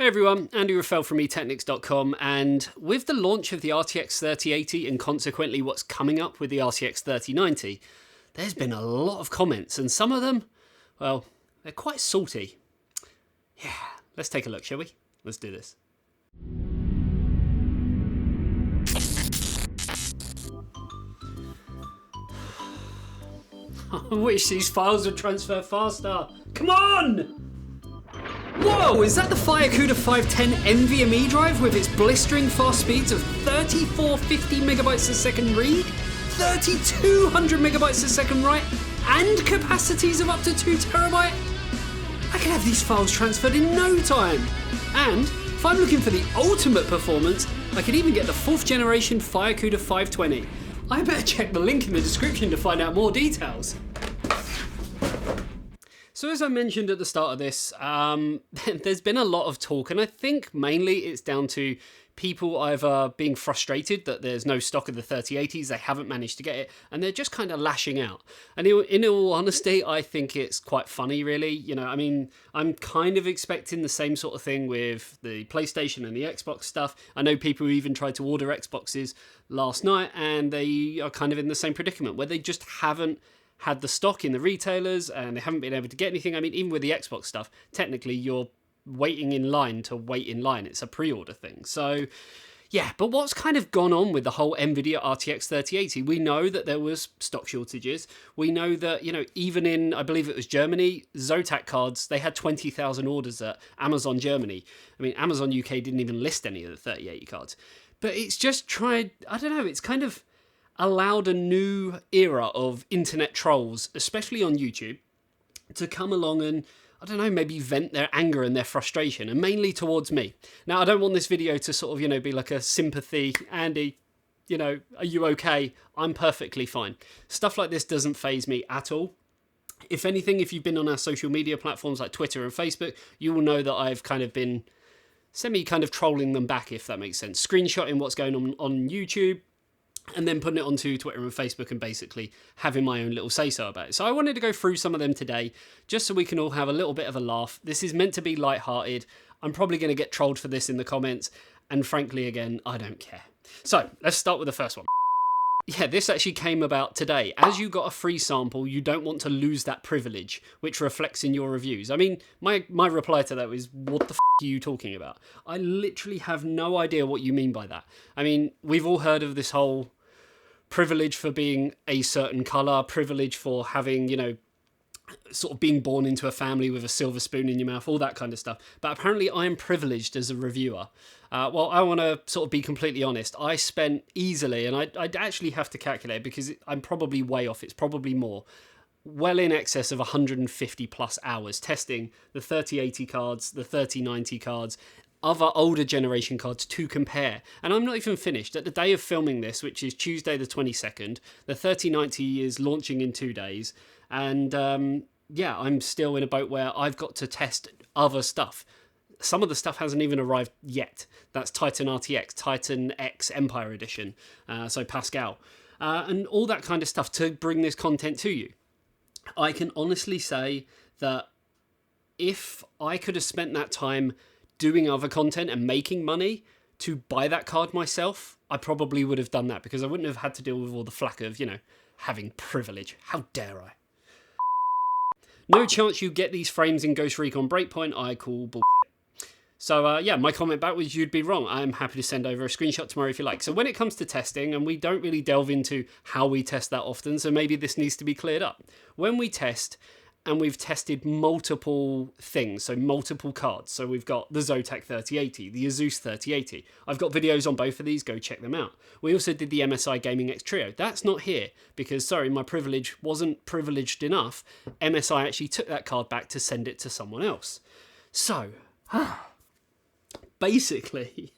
Hey everyone, Andy Raffel from eTeknix.com, and with the launch of the RTX 3080 and consequently what's coming up with the RTX 3090, there's been a lot of comments, and some of them, well, they're quite salty. Yeah, let's take a look, shall we? Let's do this. I wish these files would transfer faster. Come on! Whoa, is that the FireCuda 510 NVMe drive with its blistering fast speeds of 3450 megabytes a second read, 3200 megabytes a second write, and capacities of up to 2 terabyte? I can have these files transferred in no time. And if I'm looking for the ultimate performance, I could even get the 4th generation FireCuda 520. I better check the link in the description to find out more details. So as I mentioned at the start of this, there's been a lot of talk, and I think mainly it's down to people either being frustrated that there's no stock of the 3080s, they haven't managed to get it, and they're just kind of lashing out. And in all honesty, I think it's quite funny, really. You know, I mean, I'm kind of expecting the same sort of thing with the PlayStation and the Xbox stuff. I know people who even tried to order Xboxes last night, and they are kind of in the same predicament, where they just haven't had the stock in the retailers and they haven't been able to get anything. I mean, even with the Xbox stuff, technically you're waiting in line to wait in line. It's a pre-order thing. So yeah, but what's kind of gone on with the whole NVIDIA RTX 3080? We know that there was stock shortages. We know that, you know, even in, I believe it was Germany, Zotac cards, they had 20,000 orders at Amazon Germany. I mean, Amazon UK didn't even list any of the 3080 cards. But it's just tried, I don't know, it's kind of allowed a new era of internet trolls, especially on YouTube, to come along and, I don't know, maybe vent their anger and their frustration, and mainly towards me. Now, I don't want this video to sort of, you know, be like a sympathy, Andy, you know, are you okay? I'm perfectly fine. Stuff like this doesn't faze me at all. If anything, if you've been on our social media platforms like Twitter and Facebook, you will know that I've kind of been kind of trolling them back, if that makes sense. Screenshotting what's going on YouTube, and then putting it onto Twitter and Facebook and basically having my own little say-so about it. So I wanted to go through some of them today, just so we can all have a little bit of a laugh. This is meant to be lighthearted. I'm probably going to get trolled for this in the comments, and frankly, again, I don't care. So let's start with the first one. Yeah, this actually came about today. As you got a free sample, you don't want to lose that privilege, which reflects in your reviews. I mean, my reply to that was, what the f*** are you talking about? I literally have no idea what you mean by that. I mean, we've all heard of this whole privilege for being a certain colour, privilege for having, you know, sort of being born into a family with a silver spoon in your mouth, all that kind of stuff. But apparently I am privileged as a reviewer. Well, I want to sort of be completely honest. I spent easily, and I'd actually have to calculate because I'm probably way off, it's probably more, well in excess of 150 plus hours testing the 3080 cards, the 3090 cards, other older generation cards to compare. And I'm not even finished. At the day of filming this, which is Tuesday the 22nd, the 3090 is launching in 2 days. And yeah, I'm still in a boat where I've got to test other stuff. Some of the stuff hasn't even arrived yet. That's Titan RTX, Titan X Empire Edition, so Pascal, and all that kind of stuff to bring this content to you. I can honestly say that if I could have spent that time doing other content and making money to buy that card myself, I probably would have done that, because I wouldn't have had to deal with all the flack of, you know, having privilege. How dare I? No chance you get these frames in Ghost Recon Breakpoint, I call bullshit. So yeah, my comment back was, you'd be wrong. I'm happy to send over a screenshot tomorrow if you like. So when it comes to testing, and we don't really delve into how we test that often, so maybe this needs to be cleared up. When we test, and we've tested multiple things, so multiple cards. So we've got the Zotac 3080, the Asus 3080. I've got videos on both of these, go check them out. We also did the MSI Gaming X Trio. That's not here, because, sorry, my privilege wasn't privileged enough. MSI actually took that card back to send it to someone else. So, basically,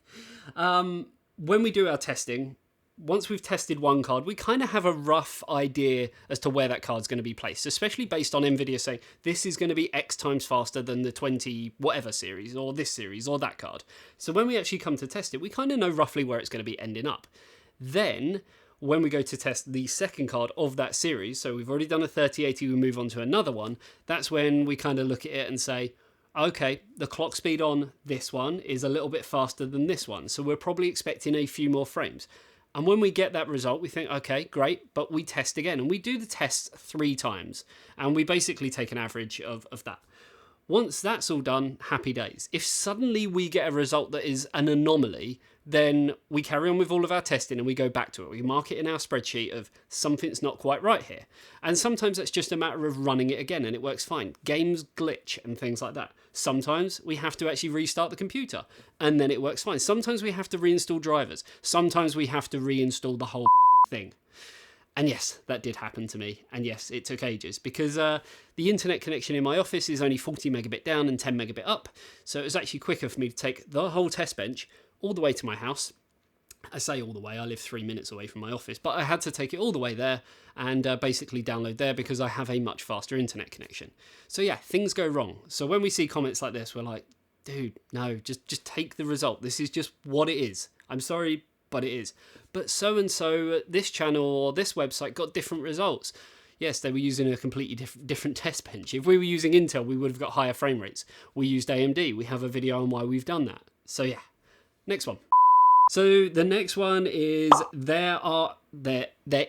when we do our testing, once we've tested one card, we kind of have a rough idea as to where that card's going to be placed, especially based on NVIDIA saying this is going to be X times faster than the 20 whatever series, or this series, or that card. So when we actually come to test it, we kind of know roughly where it's going to be ending up. Then, when we go to test the second card of that series, so we've already done a 3080, we move on to another one, that's when we kind of look at it and say, okay, the clock speed on this one is a little bit faster than this one, so we're probably expecting a few more frames. And when we get that result, we think, okay, great, but we test again. And we do the test 3 times, and we basically take an average of that. Once that's all done, happy days. If suddenly we get a result that is an anomaly, then we carry on with all of our testing and we go back to it. We mark it in our spreadsheet of something's not quite right here. And sometimes it's just a matter of running it again and it works fine. Games glitch and things like that. Sometimes we have to actually restart the computer and then it works fine. Sometimes we have to reinstall drivers. Sometimes we have to reinstall the whole thing. And yes, that did happen to me. And yes, it took ages because the internet connection in my office is only 40 megabit down and 10 megabit up. So it was actually quicker for me to take the whole test bench all the way to my house. I say all the way, I live 3 minutes away from my office, but I had to take it all the way there and basically download there because I have a much faster internet connection. So yeah, things go wrong. So when we see comments like this, we're like, dude, no, just take the result. This is just what it is. I'm sorry, but it is. But so-and-so at this channel or this website got different results. Yes, they were using a completely different test bench. If we were using Intel, we would have got higher frame rates. We used AMD. We have a video on why we've done that. So yeah, next one. So the next one is there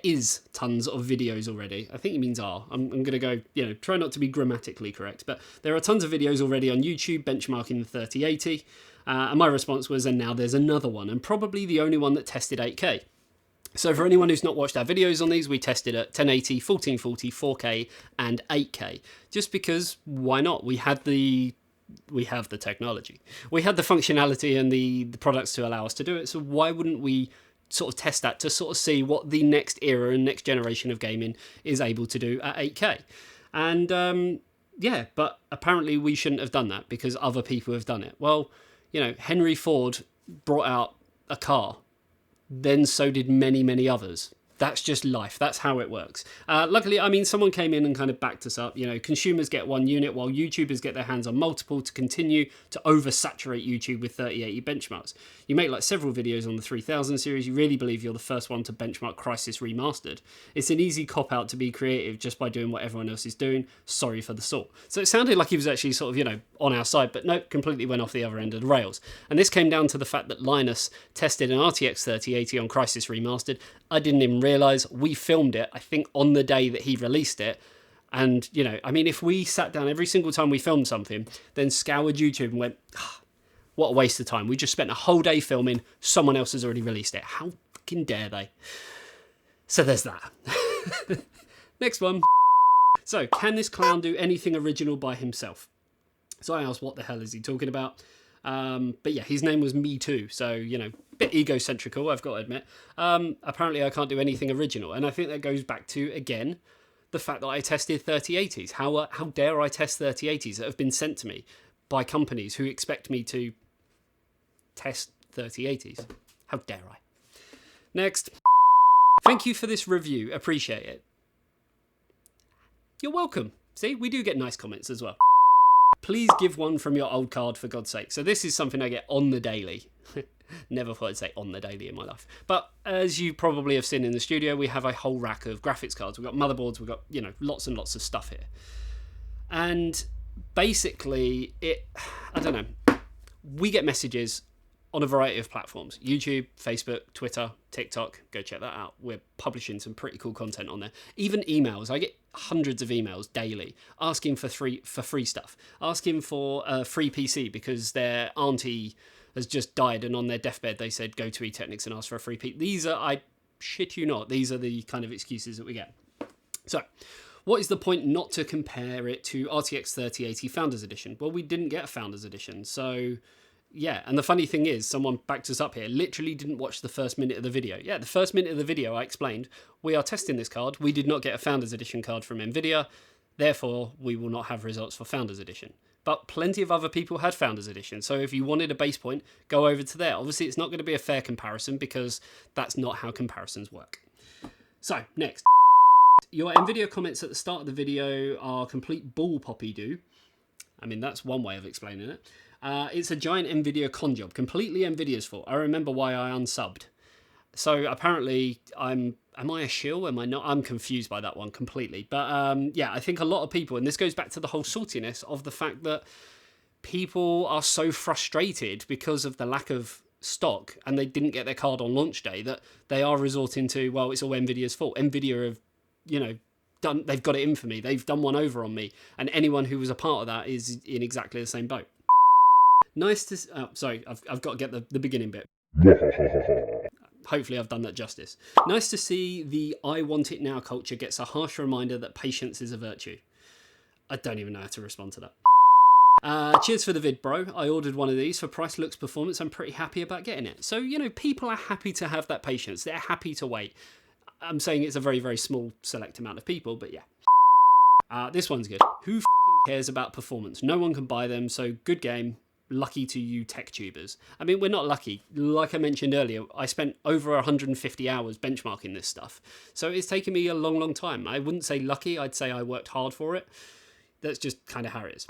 is tons of videos already. I think it means are. I'm going to go, try not to be grammatically correct, but there are tons of videos already on YouTube benchmarking the 3080. And my response was, and now there's another one, and probably the only one that tested 8K. So for anyone who's not watched our videos on these, we tested at 1080, 1440, 4K, and 8K. Just because, why not? We have the technology. We had the functionality and the products to allow us to do it, so why wouldn't we sort of test that to sort of see what the next era and next generation of gaming is able to do at 8K? And yeah, but apparently we shouldn't have done that because other people have done it. Well, Henry Ford brought out a car, then so did many, many others. That's just life. That's how it works. Luckily, someone came in and kind of backed us up. Consumers get one unit while YouTubers get their hands on multiple to continue to oversaturate YouTube with 3080 benchmarks. You make several videos on the 3000 series. You really believe you're the first one to benchmark Crysis Remastered. It's an easy cop-out to be creative just by doing what everyone else is doing. Sorry for the sort. So it sounded like he was actually sort of, on our side, but no, completely went off the other end of the rails. And this came down to the fact that Linus tested an RTX 3080 on Crysis Remastered. I didn't even realise. We filmed it, I think, on the day that he released it. And, if we sat down every single time we filmed something, then scoured YouTube and went, what a waste of time. We just spent a whole day filming. Someone else has already released it. How fucking dare they? So there's that. Next one. So, can this clown do anything original by himself? So I asked, what the hell is he talking about? But yeah, his name was Me Too. So, bit egocentrical, I've got to admit. Apparently I can't do anything original. And I think that goes back to, again, the fact that I tested 3080s. How dare I test 3080s that have been sent to me by companies who expect me to test 3080s? How dare I? Next. Thank you for this review. Appreciate it. You're welcome. See, we do get nice comments as well. Please give one from your old card, for God's sake. So this is something I get on the daily. Never thought I'd say on the daily in my life. But as you probably have seen in the studio, we have a whole rack of graphics cards. We've got motherboards. We've got, lots and lots of stuff here. And basically, I don't know. We get messages on a variety of platforms. YouTube, Facebook, Twitter, TikTok. Go check that out. We're publishing some pretty cool content on there. Even emails. I get hundreds of emails daily asking for free stuff. Asking for a free PC because their auntie has just died and on their deathbed they said go to eTeknix and ask for a free PC. These are, I shit you not, these are the kind of excuses that we get. So, what is the point not to compare it to RTX 3080 Founders Edition? Well, we didn't get a Founders Edition, so yeah. And the funny thing is, someone backed us up here, literally didn't watch the first minute of the video. Yeah, the first minute of the video I explained, we are testing this card. We did not get a Founders Edition card from NVIDIA, therefore we will not have results for Founders Edition. But plenty of other people had Founders Edition, so if you wanted a base point, go over to there. Obviously, it's not going to be a fair comparison because that's not how comparisons work. So, next. Your NVIDIA comments at the start of the video are complete bull poppy do. That's one way of explaining it. It's a giant NVIDIA con job, completely NVIDIA's fault. I remember why I unsubbed. So apparently, am I a shill? Am I not? I'm confused by that one completely. But yeah, I think a lot of people, and this goes back to the whole saltiness of the fact that people are so frustrated because of the lack of stock and they didn't get their card on launch day that they are resorting to, well, it's all Nvidia's fault. Nvidia have, they've got it in for me. They've done one over on me. And anyone who was a part of that is in exactly the same boat. Nice to... Oh, sorry, I've got to get the beginning bit. Hopefully I've done that justice. Nice to see the I want it now culture gets a harsh reminder that patience is a virtue. I don't even know how to respond to that. Cheers for the vid, bro. I ordered one of these for price, looks, performance. I'm pretty happy about getting it. So, people are happy to have that patience. They're happy to wait. I'm saying it's a very, very small select amount of people, but yeah. This one's good. Who cares about performance? No one can buy them, so good game. Lucky to you tech tubers. I mean, we're not lucky. Like I mentioned earlier, I spent over 150 hours benchmarking this stuff. So it's taken me a long, long time. I wouldn't say lucky. I'd say I worked hard for it. That's just kind of how it is.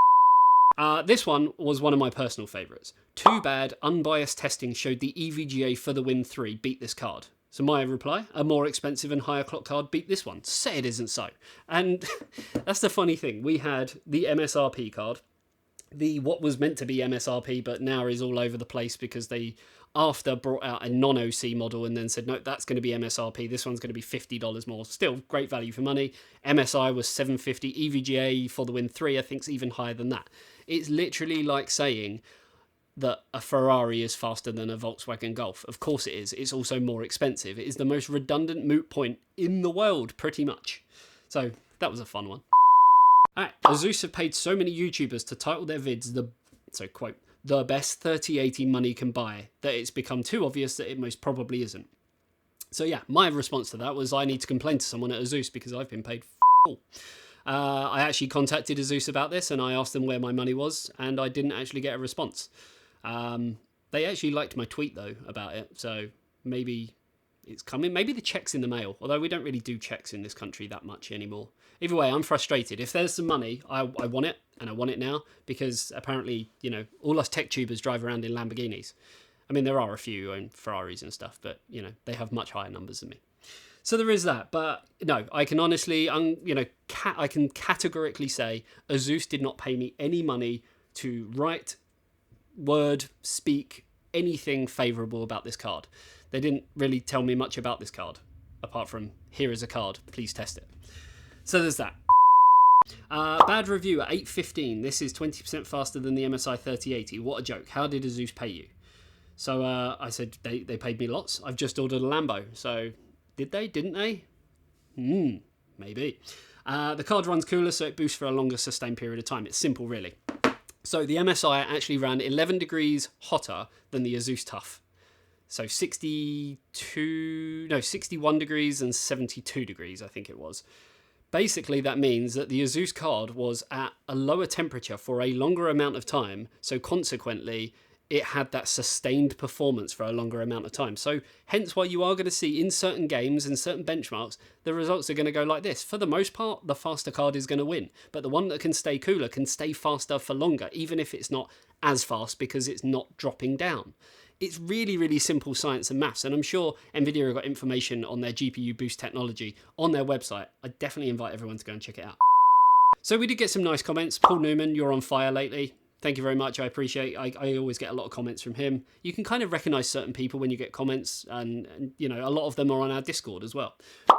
This one was one of my personal favourites. Too bad unbiased testing showed the EVGA for the Win 3 beat this card. So my reply, a more expensive and higher clock card beat this one. Say it isn't so. And that's the funny thing. We had the MSRP card, the what was meant to be MSRP but now is all over the place because they after brought out a non-OC model and then said no, that's going to be MSRP, this one's going to be $50 more. Still great value for money. MSI was $750, EVGA for the Win 3 I think is even higher than that. It's literally like saying that a Ferrari is faster than a Volkswagen Golf. Of course it is. It's also more expensive. It is the most redundant moot point in the world pretty much. So that was a fun one. Alright, Asus have paid so many YouTubers to title their vids the best 3080 money can buy that it's become too obvious that it most probably isn't. So yeah, my response to that was I need to complain to someone at Asus because I've been paid all. I actually contacted Asus about this and I asked them where my money was and I didn't actually get a response. They actually liked my tweet though about it, so maybe it's coming. Maybe the check's in the mail, although we don't really do checks in this country that much anymore. Either way, I'm frustrated. If there's some money, I want it, and I want it now, because apparently, all us tech tubers drive around in Lamborghinis. I mean, there are a few who own Ferraris and stuff, but, they have much higher numbers than me. So there is that, but no, I can honestly, I can categorically say Asus did not pay me any money to write, word, speak anything favourable about this card. They didn't really tell me much about this card, apart from, here is a card, please test it. So there's that. Bad review at 8.15. This is 20% faster than the MSI 3080. What a joke. How did Asus pay you? So I said, they paid me lots. I've just ordered a Lambo. So did they? Didn't they? Maybe. The card runs cooler, so it boosts for a longer sustained period of time. It's simple, really. So the MSI actually ran 11 degrees hotter than the Asus TUF. So 61 degrees and 72 degrees, I think it was. Basically, that means that the Asus card was at a lower temperature for a longer amount of time, so consequently, it had that sustained performance for a longer amount of time. So hence why you are going to see in certain games and certain benchmarks, the results are going to go like this. For the most part, the faster card is going to win, but the one that can stay cooler can stay faster for longer, even if it's not as fast because it's not dropping down. It's really, really simple science and maths, and I'm sure Nvidia have got information on their GPU boost technology on their website. I definitely invite everyone to go and check it out. So we did get some nice comments. Paul Newman, you're on fire lately. Thank you very much. I appreciate it. I always get a lot of comments from him. You can kind of recognize certain people when you get comments, and a lot of them are on our Discord as well.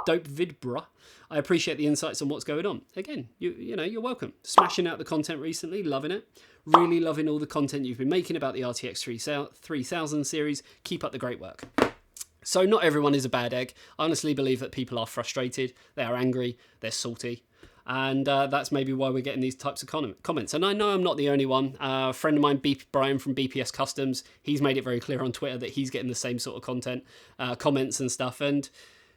Dope vid, bruh. I appreciate the insights on what's going on. Again, you're welcome. Smashing out the content recently, loving it. Really loving all the content you've been making about the RTX 3000 series. Keep up the great work. So not everyone is a bad egg. I honestly believe that people are frustrated, they are angry, they're salty. And that's maybe why we're getting these types of comments. And I know I'm not the only one. A friend of mine, Brian from BPS Customs, he's made it very clear on Twitter that he's getting the same sort of content, comments and stuff. And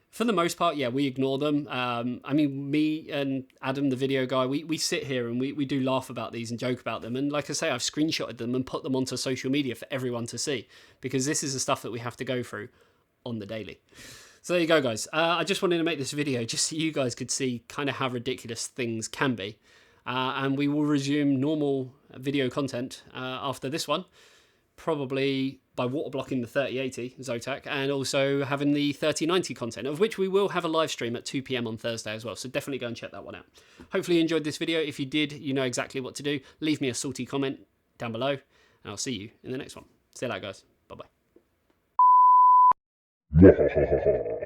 for the most part, yeah, we ignore them. I mean, me and Adam, the video guy, we sit here and we do laugh about these and joke about them. And like I say, I've screenshotted them and put them onto social media for everyone to see, because this is the stuff that we have to go through on the daily. So there you go, guys. I just wanted to make this video just so you guys could see kind of how ridiculous things can be. And we will resume normal video content after this one, probably by water blocking the 3080 Zotac and also having the 3090 content, of which we will have a live stream at 2 PM on Thursday as well. So definitely go and check that one out. Hopefully you enjoyed this video. If you did, you know exactly what to do. Leave me a salty comment. down below, and I'll see you in the next one. See you later, guys. Bye-bye.